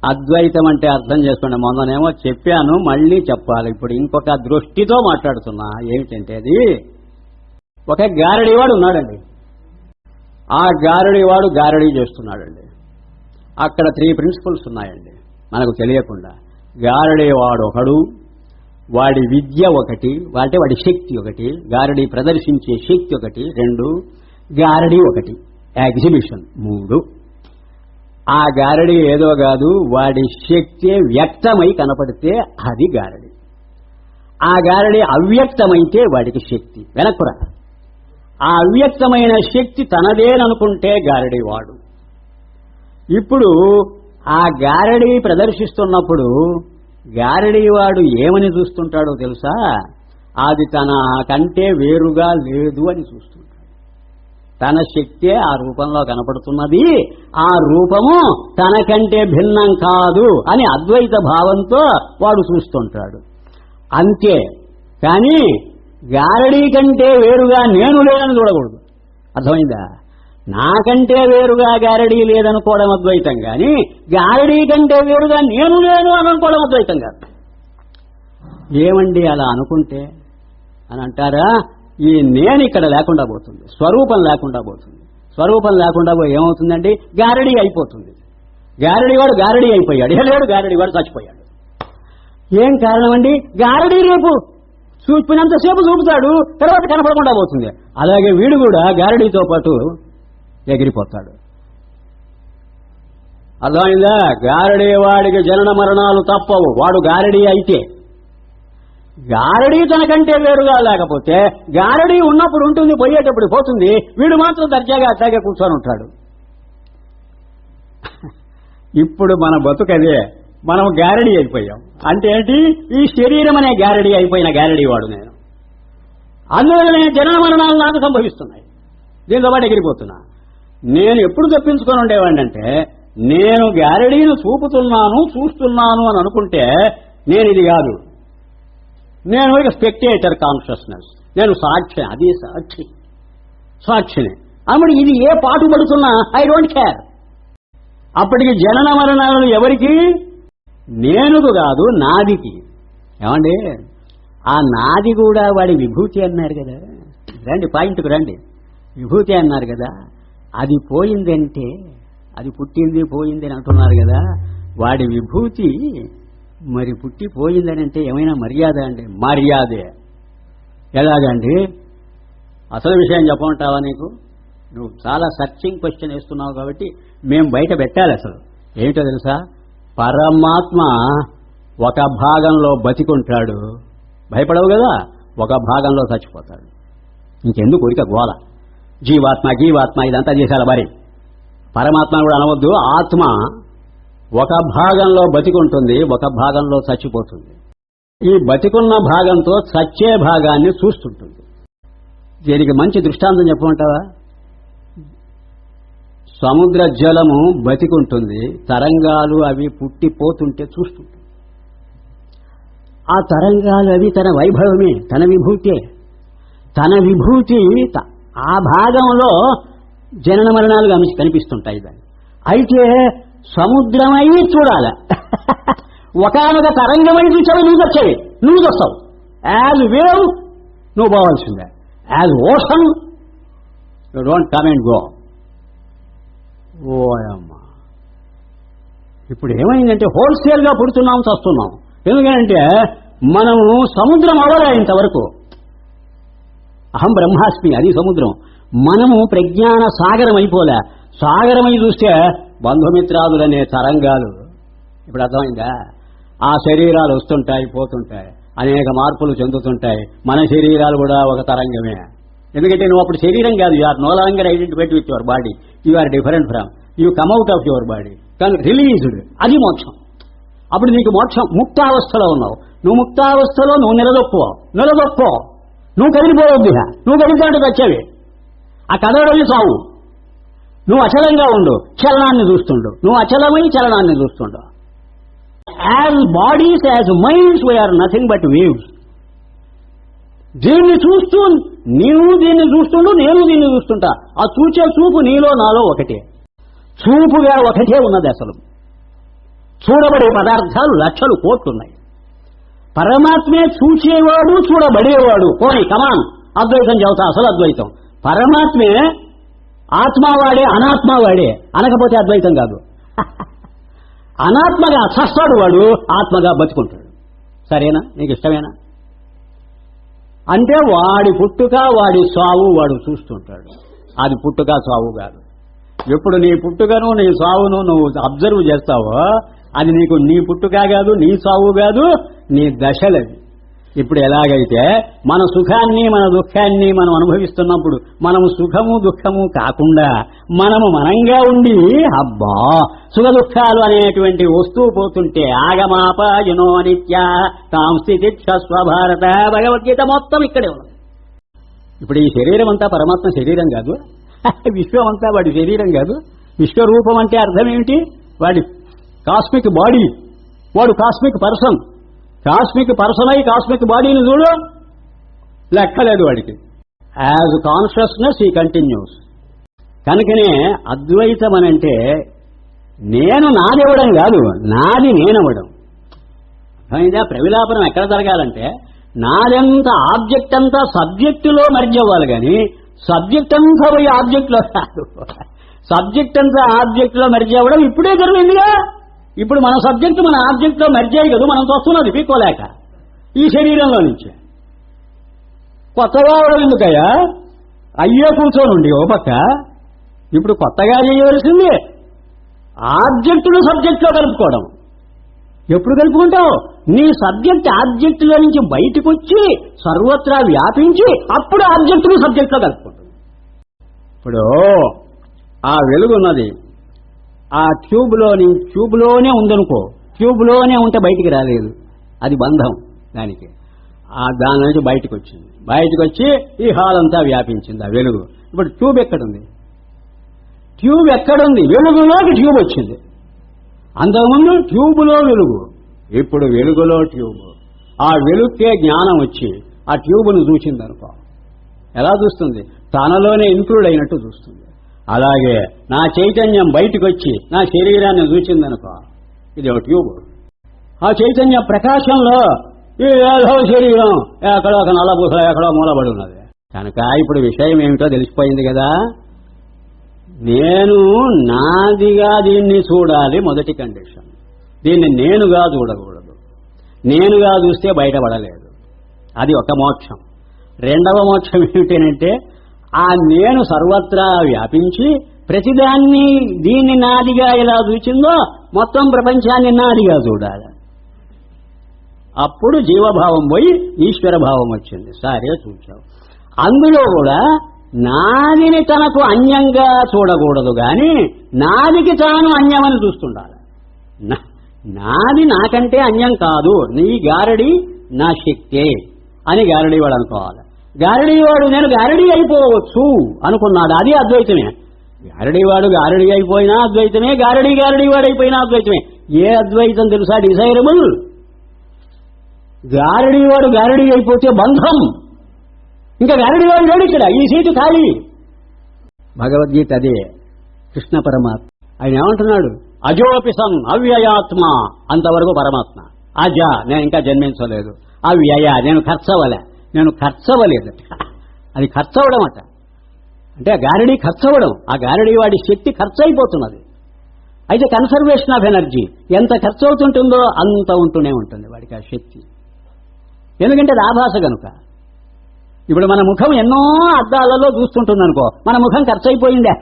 అద్వైతం అంటే అర్థం చేసుకోండి. మొన్ననేమో చెప్పాను, మళ్ళీ చెప్పాలి. ఇప్పుడు ఇంకొక దృష్టితో మాట్లాడుతున్నా. ఏమిటంటే అది ఒక గారడీవాడు ఉన్నాడండి. ఆ గారడీవాడు గారడీ చేస్తున్నాడండి. అక్కడ 3 ప్రిన్సిపల్స్ ఉన్నాయండి మనకు తెలియకుండా. గారడీవాడు ఒకడు, వాడి విద్య ఒకటి, అంటే వాడి శక్తి ఒకటి, గారడీ ప్రదర్శించే శక్తి ఒకటి, 2 గారడీ ఒకటి, ఎగ్జిబిషన్ 3. ఆ గారడీ ఏదో కాదు, వాడి శక్తి వ్యక్తమై కనపడితే అది గారడీ. ఆ గారడీ అవ్యక్తమైతే వాడికి శక్తి వెనక్కురా. ఆ అవ్యక్తమైన శక్తి తనదేననుకుంటే గారడీ వాడు. ఇప్పుడు ఆ గారడీ ప్రదర్శిస్తున్నప్పుడు గారడీ వాడు ఏమని చూస్తుంటాడో తెలుసా? అది తన కంటే వేరుగా లేదు అని చూస్తుంటాడు. తన శక్తే ఆ రూపంలో కనపడుతున్నది, ఆ రూపము తనకంటే భిన్నం కాదు అని అద్వైత భావంతో వాడు చూస్తుంటాడు. అంతే కానీ గారడీ కంటే వేరుగా నేను లేదని చూడకూడదు. అర్థమైందా? నాకంటే వేరుగా గారడీ లేదనుకోవడం అద్వైతం కానీ గారడీ కంటే వేరుగా నేను లేను అని అనుకోవడం అద్వైతం కాదు. ఏమండి అలా అనుకుంటే అని అంటారా? ఈ నేను ఇక్కడ లేకుండా పోతుంది, స్వరూపం లేకుండా పోతుంది. స్వరూపం లేకుండా పోయి ఏమవుతుందండి? గారడీ అయిపోతుంది. గారడీ వాడు గారడీ అయిపోయాడు, లేడు గారడీ వాడు చచ్చిపోయాడు. ఏం కారణం అండి? గారడీ రేపు చూపినంతసేపు చూపుతాడు, తర్వాత కనపడకుండా పోతుంది. అలాగే వీడు కూడా గారడీతో పాటు ఎగిరిపోతాడు. అర్థమైందా? గారడీ వాడికి జనన మరణాలు తప్పవు, వాడు గారడీ అయితే. గారడీ తనకంటే వేరుగా లేకపోతే గారడీ ఉన్నప్పుడు ఉంటుంది, పోయేటప్పుడు పోతుంది. వీడు మాత్రం దర్జాగా అట్లాగే కూర్చొని ఉంటాడు. ఇప్పుడు మన బతుకదే, మనం గారడీ అయిపోయాం. అంటే ఏంటి? ఈ శరీరం అనే గారడీ అయిపోయిన గారడీ వాడు నేను. అందువల్లనే జనన మరణాలు నాకు సంభవిస్తున్నాయి, దీంతో పాటు ఎగిరిపోతున్నా. నేను ఎప్పుడు తప్పించుకొని ఉండేవాడిని అంటే, నేను గారడీని చూపుతున్నాను చూస్తున్నాను అని అనుకుంటే నేను ఇది కాదు, నేను ఇక స్పెక్టేటర్ కాన్షియస్నెస్, నేను సాక్షి, అది సాక్షిని. అప్పుడు ఇది ఏ పాటు పడుతున్నా ఐ డోంట్ కేర్. అప్పటికి జనన మరణాలు ఎవరికి? నేనుకు కాదు, నాదికి. ఏమండి? ఆ నాది కూడా వాడి విభూతి అన్నారు కదా. రండి పాయింట్కు రండి. విభూతి అన్నారు కదా, అది పోయిందంటే, అది పుట్టింది పోయింది అని అంటున్నారు కదా, వాడి విభూతి మరి పుట్టిపోయిందని అంటే ఏమైనా మర్యాద అండి? మర్యాదే. ఎలాగండి? అసలు విషయం చెప్పమంటావా? నీకు నువ్వు చాలా సర్చింగ్ క్వశ్చన్ వేస్తున్నావు కాబట్టి మేము బయట పెట్టాలి. అసలు ఏమిటో తెలుసా? పరమాత్మ ఒక భాగంలో బతికుంటాడు, భయపడవు కదా, ఒక భాగంలో చచ్చిపోతాడు. ఇంకెందుకు కోరిక గోల? జీవాత్మ జీవాత్మ ఇదంతా చేశాల మరి. పరమాత్మ కూడా అనవద్దు. ఆత్మ ఒక భాగంలో బతికుంటుంది, ఒక భాగంలో చచ్చిపోతుంది. ఈ బతికున్న భాగంతో చచ్చే భాగాన్ని చూస్తుంటుంది. దీనికి మంచి దృష్టాంతం చెప్పమంటావా? సముద్ర జలము బతికుంటుంది, తరంగాలు అవి పుట్టిపోతుంటే చూస్తుంటుంది. ఆ తరంగాలు అవి తన వైభవమే, తన విభూతే. తన విభూతి ఆ భాగంలో జనన మరణాలు కనిపిస్తుంటాయి దాన్ని. అయితే సముద్రమై చూడాల, ఒకనొక తరంగమై చూసావు, నువ్వు వచ్చేవి, నువ్వు వస్తావు. యాజ్ వేవ్ నువ్వు పోవాల్సిందే, as ocean you don't come and go. ఓయమ్మా, ఇప్పుడు ఏమైందంటే హోల్సేల్గా పుడుతున్నాం, చస్తున్నాం. ఎందుకంటే మనము సముద్రం అవ్వలే ఇంతవరకు. అహం బ్రహ్మాస్మి, అది సముద్రం. మనము ప్రజ్ఞాన సాగరం అయిపోలే. సాగరమై చూస్తే బంధుమిత్రాదులనే తరంగాలు. ఇప్పుడు అర్థమైందా? ఆ శరీరాలు వస్తుంటాయి, పోతుంటాయి, అనేక మార్పులు చెందుతుంటాయి. మన శరీరాలు కూడా ఒక తరంగమే. ఎందుకంటే నువ్వు అప్పుడు శరీరం కాదు, you are no longer identified with your body, you are different from, you come out of your body, కానీ రిలీజ్డ్. అది మోక్షం. అప్పుడు నీకు మోక్షం. ముక్తావస్థలో ఉన్నావు. నువ్వు ముక్తావస్థలో నువ్వు నిలదొక్కో, నువ్వు కదిలిపోవద్దు. నువ్వు కదిలితే వచ్చేవి ఆ కదలడవి సావు. నువ్వు అచలంగా ఉండు, చలనాన్ని చూస్తుండు. నువ్వు అచలమై చలనాన్ని చూస్తుండు. As bodies, as minds, we are nothing but waves. దీన్ని చూస్తూ నీవు దీన్ని చూస్తుండు, నేను దీన్ని చూస్తుంటా. ఆ చూచే చూపు నీలో నాలో ఒకటే, చూపుగా ఒకటే ఉన్నది. అసలు చూడబడే పదార్థాలు లక్షలు కోట్లున్నాయి. పరమాత్మే చూసేవాడు, చూడబడేవాడు. పోనీ కమాన్, అద్వైతం చెబుతా, అసలు అద్వైతం. పరమాత్మే ఆత్మవాడే, అనాత్మవాడే అనకపోతే అద్వైతం కాదు. అనాత్మగా చస్తాడు వాడు, ఆత్మగా బతుకుంటాడు. సరేనా? నీకు ఇష్టమేనా? అంటే వాడి పుట్టుక వాడి సావు వాడు చూస్తుంటాడు. అది పుట్టుక సావు కాదు. ఎప్పుడు నీ పుట్టుకను నీ సావును నువ్వు అబ్జర్వ్ చేస్తావో అది నీకు నీ పుట్టుక కాదు, నీ సావు కాదు, నీ దశలవి. ఇప్పుడు ఎలాగైతే మన సుఖాన్ని మన దుఃఖాన్ని మనం అనుభవిస్తున్నప్పుడు మనము సుఖము దుఃఖము కాకుండా మనము మనంగా ఉండి అబ్బా సుఖ దుఃఖాలు అనేటువంటి వస్తువు పోతుంటే ఆగమాపయనో నిత్య తాం స్థితి స్వభారత భగవద్గీత మొత్తం ఇక్కడే ఉన్నది. ఇప్పుడు ఈ శరీరం అంతా పరమాత్మ శరీరం కాదు, విశ్వం అంతా వాడి శరీరం కాదు. విశ్వరూపం అంటే అర్థం ఏమిటి? వాడి కాస్మిక్ బాడీ, వాడు కాస్మిక్ పర్సన్. కాస్మిక్ పర్సన్ అయి కాస్మిక్ బాడీని చూడు, లెక్కలేదు వాడికి. యాజ్ కాన్షియస్నెస్ ఈ కంటిన్యూస్. కనుకనే అద్వైతం అనంటే నేను నాదివ్వడం కాదు, నాది నేనవ్వడం. అయిందా? ప్రవిలాపనం ఎక్కడ జరగాలంటే నాదెంత ఆబ్జెక్ట్ అంతా సబ్జెక్టులో మర్జ్ అవ్వాలి, కానీ సబ్జెక్ట్ అంతా పోయి ఆబ్జెక్ట్లో కాదు. సబ్జెక్ట్ అంతా ఆబ్జెక్ట్లో మర్జ్ అవ్వడం ఇప్పుడే జరిగిందిగా. ఇప్పుడు మన సబ్జెక్టు మన ఆబ్జెక్ట్లో మర్జ్ అయ్యి కదా మనం చూస్తున్నది పీక్కోలేక ఈ శరీరంలో నుంచి. కొత్తగా అవడం ఎందుకయ్యా? అయ్యే కూర్చోనుండి ఓ పక్క. ఇప్పుడు కొత్తగా చేయవలసింది ఆబ్జెక్టును సబ్జెక్ట్లో కలుపుకోవడం. ఎప్పుడు కలుపుకుంటావు? నీ సబ్జెక్ట్ ఆబ్జెక్టులో నుంచి బయటకు వచ్చి సర్వత్రా వ్యాపించి అప్పుడు ఆబ్జెక్టును సబ్జెక్ట్లో కలుపుకుంటుంది. ఇప్పుడు ఆ వెలుగున్నది ఆ ట్యూబ్లోనే ఉందనుకో, ట్యూబ్లోనే ఉంటే బయటికి రాలేదు, అది బంధం దానికి. దాని నుంచి బయటకు వచ్చింది, బయటకు వచ్చి ఈ హాల్ అంతా వ్యాపించింది ఆ వెలుగు. ఇప్పుడు ట్యూబ్ ఎక్కడుంది? ట్యూబ్ ఎక్కడుంది? వెలుగులోకి ట్యూబ్ వచ్చింది. అంతకుముందు ట్యూబులో వెలుగు, ఇప్పుడు వెలుగులో ట్యూబ్. ఆ వెలుగుకే జ్ఞానం వచ్చి ఆ ట్యూబ్ను చూసిందనుకో, ఎలా చూస్తుంది? తనలోనే ఇంక్లూడ్ అయినట్టు చూస్తుంది. అలాగే నా చైతన్యం బయటకు వచ్చి నా శరీరాన్ని చూసిందనుకో, ఇది ఒక ట్యూబ్. ఆ చైతన్య ప్రకాశంలో ఈ ఏదో శరీరం ఎక్కడో ఒక నల్లబూస ఎక్కడో మూలబడి ఉన్నది. కనుక ఇప్పుడు విషయం ఏమిటో తెలిసిపోయింది కదా. నేను నాదిగా దీన్ని చూడాలి, మొదటి కండిషన్. దీన్ని నేనుగా చూడకూడదు. నేనుగా చూస్తే బయటపడలేదు, అది ఒక మోక్షం. రెండవ మోక్షం ఏమిటంటే ఆ నేను సర్వత్రా వ్యాపించి ప్రతిదాన్ని దీన్ని నాదిగా ఎలా చూచిందో మొత్తం ప్రపంచాన్ని నాదిగా చూడాలి. అప్పుడు జీవభావం పోయి ఈశ్వరభావం వచ్చింది. సరే చూచావు. అందులో కూడా నాదిని తనకు అన్యంగా చూడకూడదు, కానీ నాదికి తాను అన్యమని చూస్తుండాలి. నాది నాకంటే అన్యం కాదు, నీ గారడి నా శక్తే అని గారడీ వాడు అనుకోవాలి. గారడీ వాడు నేను గారడీ అయిపోవచ్చు అనుకున్నాడు, అది అద్వైతమే. గారడీవాడు గారడీ అయిపోయినా అద్వైతమే, గారడీ వాడు అయిపోయినా అద్వైతమే. ఏ అద్వైతం తెలుసా? డిజైరబుల్. గారడీవాడు గారడీ అయిపోతే బంధం. ఇంకా గారడీవాడు లేడు ఇక్కడ, ఈ సీటు ఖాళీ. భగవద్గీత అదే. కృష్ణ పరమాత్మ ఆయన ఏమంటున్నాడు? అజోపిసన్ అవ్యయాత్మ, అంతవరకు పరమాత్మ. అజ, నేను ఇంకా జన్మించలేదు. అవ్యయ, నేను ఖర్చవలేదు. అది ఖర్చవడం అట. అంటే ఆ గారడీ ఖర్చవడం, ఆ గారడీ వాడి శక్తి ఖర్చు అయిపోతున్నది. అయితే కన్సర్వేషన్ ఆఫ్ ఎనర్జీ ఎంత ఖర్చు అవుతుంటుందో అంత ఉంటూనే ఉంటుంది వాడికి ఆ శక్తి. ఎందుకంటే అది ఆభాస కనుక. ఇప్పుడు మన ముఖం ఎన్నో అద్దాలలో చూస్తుంటుంది అనుకో, మన ముఖం ఖర్చు అయిపోయిందే.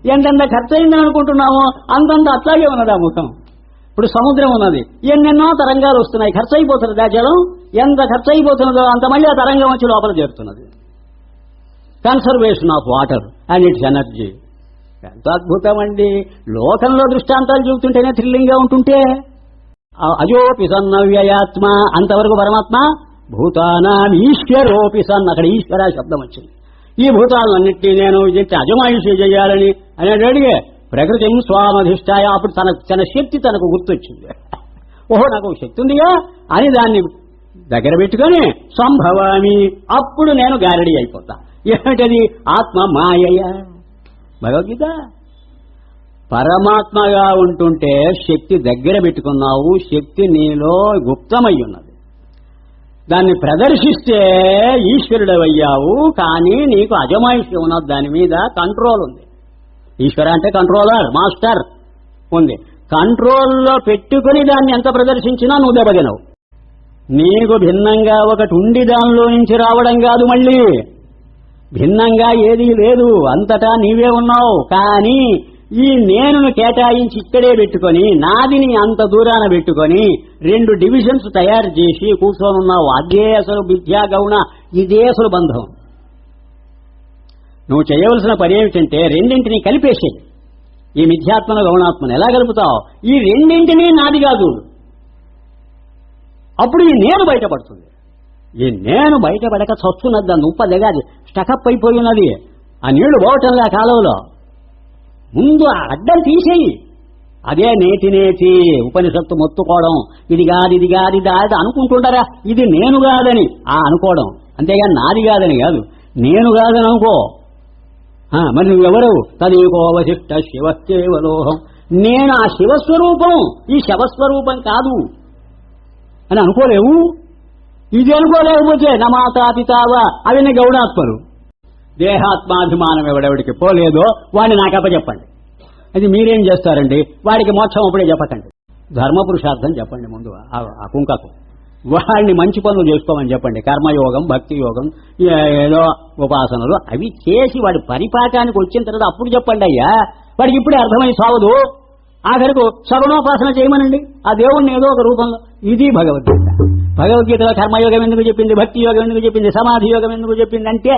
ఎంతెంత ఖర్చు అయిందని అనుకుంటున్నామో అంతంత అట్లాగే ఉన్నది ఆ ముఖం. ఇప్పుడు సముద్రం ఉన్నది, ఎన్నెన్నో తరంగాలు వస్తున్నాయి, ఖర్చు అయిపోతున్నది ఆ జలం. ఎంత ఖర్చు అయిపోతున్నదో అంత మళ్ళీ ఆ తరంగం వచ్చి లోపల చేరుతున్నది. Conservation of water and its energy. ఎంత అద్భుతం అండి. లోకంలో దృష్టాంతాలు చూస్తుంటేనే థ్రిల్లింగ్గా ఉంటుంటే. అజోపి సన్నవ్యయాత్మ, అంతవరకు పరమాత్మ. భూతానాం ఈశ్వరోపి సన్, అక్కడ ఈశ్వర శబ్దం వచ్చింది. ఈ భూతాలన్నింటినీ నేను అజమాయిషి చేయాలని అని అడిగే ప్రకృతిం స్వామధిష్టాయ. అప్పుడు తన శక్తి తనకు గుర్తొచ్చింది. ఓహో, నాకు శక్తి ఉందిగా అని దాన్ని దగ్గర పెట్టుకొని సంభవామి, అప్పుడు నేను గారడీ అయిపోతా. ఏమిటది? ఆత్మ మాయయ. భగవద్గీత పరమాత్మగా ఉంటుంటే శక్తి దగ్గర పెట్టుకున్నావు, శక్తి నీలో గుప్తమై ఉన్నది. దాన్ని ప్రదర్శిస్తే ఈశ్వరుడవయ్యావు. కానీ నీకు అజమాయిషి ఉన్నది, దాని మీద కంట్రోల్ ఉంది. ఈశ్వర అంటే కంట్రోలర్, మాస్టర్ ఉంది. కంట్రోల్లో పెట్టుకుని దాన్ని ఎంత ప్రదర్శించినా నువ్వు దెబ్బతినవు. నీకు భిన్నంగా ఒకటి ఉండి దానిలో నుంచి రావడం కాదు, మళ్ళీ భిన్నంగా ఏదీ లేదు, అంతటా నీవే ఉన్నావు. కానీ ఈ నేనును కేటాయించి ఇక్కడే పెట్టుకొని, నాదిని అంత దూరాన పెట్టుకొని 2 డివిజన్స్ తయారు చేసి కూర్చొని ఉన్నావు. అదే అసలు విద్యా గౌణ, ఇదే అసలు బంధం. నువ్వు చేయవలసిన పని ఏమిటంటే రెండింటినీ కలిపేసేది. ఈ మిథ్యాత్మను గౌణాత్మను ఎలా కలుపుతావు? ఈ రెండింటినీ నాది కాదు, అప్పుడు ఈ నేను బయటపడుతుంది. ఈ నేను బయటపడక చస్తున్నది, దాన్ని ఉప్ప దిగాది, స్టకప్ అయిపోయినది. ఆ నీళ్లు పోవటంలా కాలంలో ముందు ఆ అడ్డం తీసేయి. అదే నేతి ఉపనిషత్తు మొత్తుకోవడం. ఇది కాదు, ఇది కాదు, ఇది కాదు అనుకుంటుంటారా? ఇది నేను కాదని అనుకోవడం, అంతేగాని నాది కాదని కాదు. నేను కాదని అనుకో. మరి నువ్వెవరు? తదేకోవశిష్ట శివ కేవలోహం. నేను ఆ శివస్వరూపం, ఈ శవస్వరూపం కాదు అని అనుకోలేవు. ఇది అనుకోలేకపోతే నమాతా పితావా అవన్నీ గౌడాత్మలు. దేహాత్మాభిమానం ఎవడెవడికి పోలేదో వాడిని నాకప్ప చెప్పండి. అది మీరేం చేస్తారండి? వాడికి మోక్షం అప్పుడే చెప్పకండి, ధర్మపురుషార్థం చెప్పండి. ముందు ఆ కుంకకు వాడిని మంచి పనులు చేసుకోమని చెప్పండి. కర్మయోగం, భక్తి యోగం, ఏదో ఉపాసనలు అవి చేసి వాడి పరిపాకానికి వచ్చిన తర్వాత అప్పుడు చెప్పండి. అయ్యా వాడికి ఇప్పుడే అర్థమై సావదు. ఆఖరికి సగుణోపాసన చేయమనండి ఆ దేవుణ్ణి ఏదో ఒక రూపంలో. ఇది భగవద్గీత. భగవద్గీతలో కర్మయోగం ఎందుకు చెప్పింది, భక్తి యోగం ఎందుకు చెప్పింది, సమాధి యోగం ఎందుకు చెప్పింది అంటే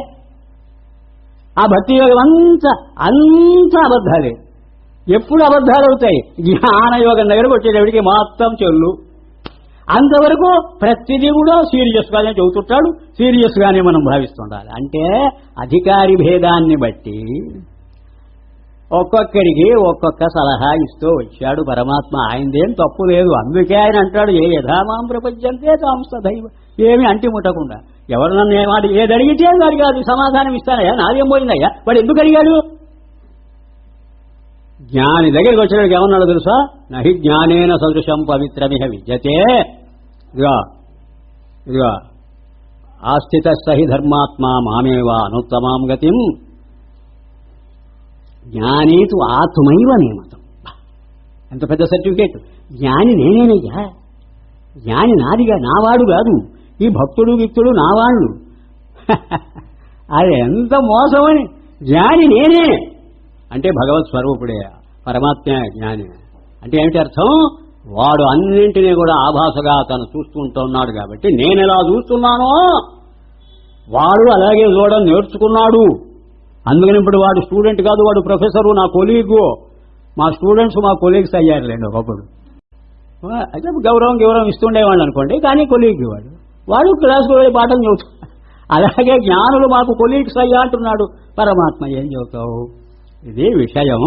ఆ భక్తి యోగం అంతా అబద్ధాలే. ఎప్పుడు అబద్ధాలు అవుతాయి? జ్ఞానయోగం దగ్గరకు వచ్చేటప్పటికి మొత్తం చెల్లు. అంతవరకు ప్రతిదీ కూడా సీరియస్ గానే చెబుతుంటాడు, సీరియస్ గానే మనం భావిస్తుండాలి. అంటే అధికారి భేదాన్ని బట్టి ఒక్కొక్కడికి ఒక్కొక్క సలహా ఇస్తూ వచ్చాడు పరమాత్మ. ఆయనదేం తప్పు లేదు. అందుకే ఆయన అంటాడు, ఏ యథామాం ప్రపంచంతే తాంసదైవ. ఏమి అంటి ముట్టకుండా ఎవరు నన్ను ఏది అడిగితే వాడికి అది సమాధానం ఇస్తానయ్యా, నాదేం పోయిందయ్యా. వాడు ఎందుకు అడిగాడు? జ్ఞాని దగ్గరికి వచ్చినడికి ఏమన్నాడు తెలుసా? నహి జ్ఞానేన సదృశం పవిత్రమిహ విద్యతే. ఇదిగో ఆస్థిత సహి ధర్మాత్మ మామేవా అనుత్తమాం గతిం జ్ఞానేతు ఆత్మైవ నియమతం. ఎంత పెద్ద సర్టిఫికేట్! జ్ఞాని నేనేనయ్యా, జ్ఞాని నాదిగా, నావాడు కాదు. ఈ భక్తుడు వ్యక్తుడు నావాళ్ళు. అది ఎంత మోసమని. జ్ఞాని నేనే అంటే భగవత్ స్వరూపుడే, పరమాత్మ జ్ఞాని అంటే ఏమిటి అర్థం? వాడు అన్నింటినీ కూడా ఆభాసగా తను చూస్తుంటున్నాడు కాబట్టి నేను ఎలా చూస్తున్నానో వాడు అలాగే చూడడం నేర్చుకున్నాడు. అందుకని ఇప్పుడు వాడు స్టూడెంట్ కాదు, వాడు ప్రొఫెసరు, నా కొలీగు. మా స్టూడెంట్స్ మా కొలీగ్స్ అయ్యారులేండి ఒకప్పుడు. అయితే గౌరవం ఇస్తుండేవాళ్ళు అనుకోండి, కానీ కొలీగ్ వాడు క్లాసుకు వెళ్ళి పాఠం చెబుతాడు. అలాగే జ్ఞానులు మాకు కొలీగ్స్ అయ్యా అంటున్నాడు పరమాత్మ. ఏం చెబుతావు? ఇది విషయం.